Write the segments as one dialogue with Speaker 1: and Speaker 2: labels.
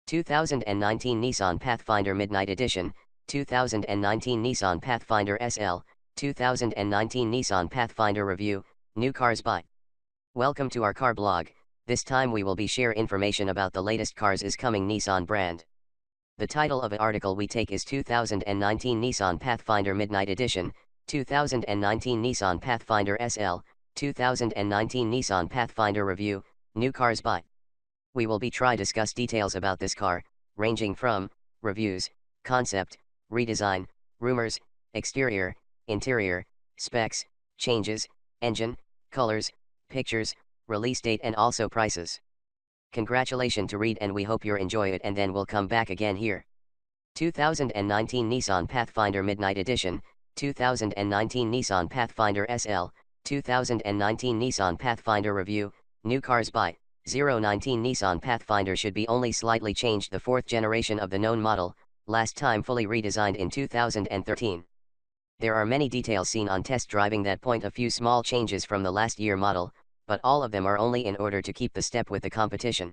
Speaker 1: 2019 Nissan Pathfinder Midnight Edition, 2019 Nissan Pathfinder SL, 2019 Nissan Pathfinder Review, New Cars By. Welcome to our car blog. This time we will be share information about the latest cars is coming Nissan brand. The title of the article we take is 2019 Nissan Pathfinder Midnight Edition, 2019 Nissan Pathfinder SL, 2019 Nissan Pathfinder Review, New Cars By. We will be try discuss details about this car, ranging from reviews, concept, redesign, rumors, exterior, interior, specs, changes, engine, colors, pictures, release date and also prices. Congratulations to read and we hope you enjoy it and then we'll come back again here. 2019 Nissan Pathfinder Midnight Edition, 2019 Nissan Pathfinder SL, 2019 Nissan Pathfinder Review, New Cars By. 019 Nissan Pathfinder should be only slightly changed the fourth generation of the known model, last time fully redesigned in 2013. There are many details seen on test driving that point a few small changes from the last year model, but all of them are only in order to keep the step with the competition.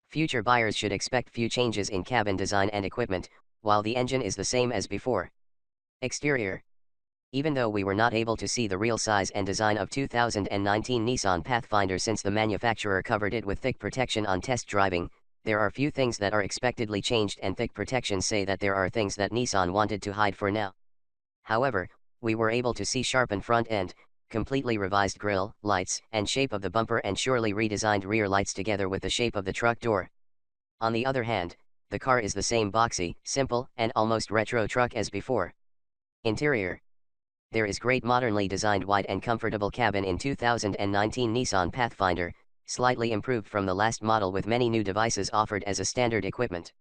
Speaker 1: Future buyers should expect few changes in cabin design and equipment, while the engine is the same as before. Exterior. Even though we were not able to see the real size and design of 2019 Nissan Pathfinder since the manufacturer covered it with thick protection on test driving, there are few things that are expectedly changed and thick protection say that there are things that Nissan wanted to hide for now. However, we were able to see sharpened front end, completely revised grille, lights, and shape of the bumper and surely redesigned rear lights together with the shape of the truck door. On the other hand, the car is the same boxy, simple, and almost retro truck as before. Interior. There is great modernly designed wide and comfortable cabin in 2019 Nissan Pathfinder, slightly improved from the last model with many new devices offered as a standard equipment.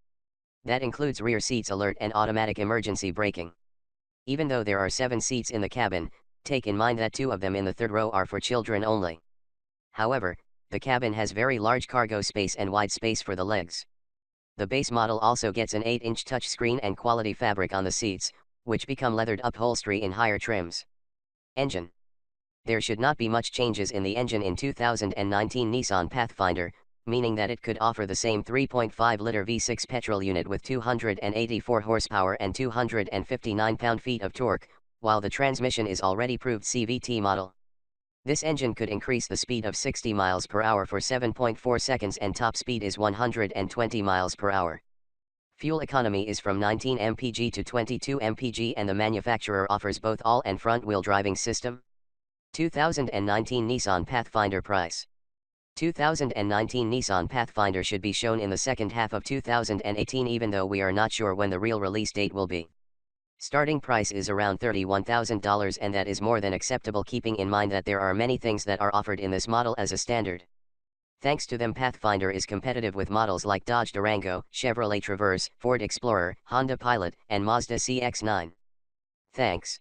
Speaker 1: That includes rear seats alert and automatic emergency braking. Even though there are 7 seats in the cabin, take in mind that 2 of them in the third row are for children only. However, the cabin has very large cargo space and wide space for the legs. The base model also gets an 8-inch touchscreen and quality fabric on the seats, which become leathered upholstery in higher trims. Engine. There should not be much changes in the engine in 2019 Nissan Pathfinder, meaning that it could offer the same 3.5-liter V6 petrol unit with 284 horsepower and 259 pound-feet of torque, while the transmission is already proved CVT model. This engine could increase the speed of 60 miles per hour for 7.4 seconds and top speed is 120 miles per hour. Fuel economy is from 19 mpg to 22 mpg and the manufacturer offers both all and front-wheel driving system. 2019 Nissan Pathfinder price. 2019 Nissan Pathfinder should be shown in the second half of 2018 even though we are not sure when the real release date will be. Starting price is around $31,000 and that is more than acceptable keeping in mind that there are many things that are offered in this model as a standard. Thanks to them Pathfinder is competitive with models like Dodge Durango, Chevrolet Traverse, Ford Explorer, Honda Pilot, and Mazda CX-9. Thanks.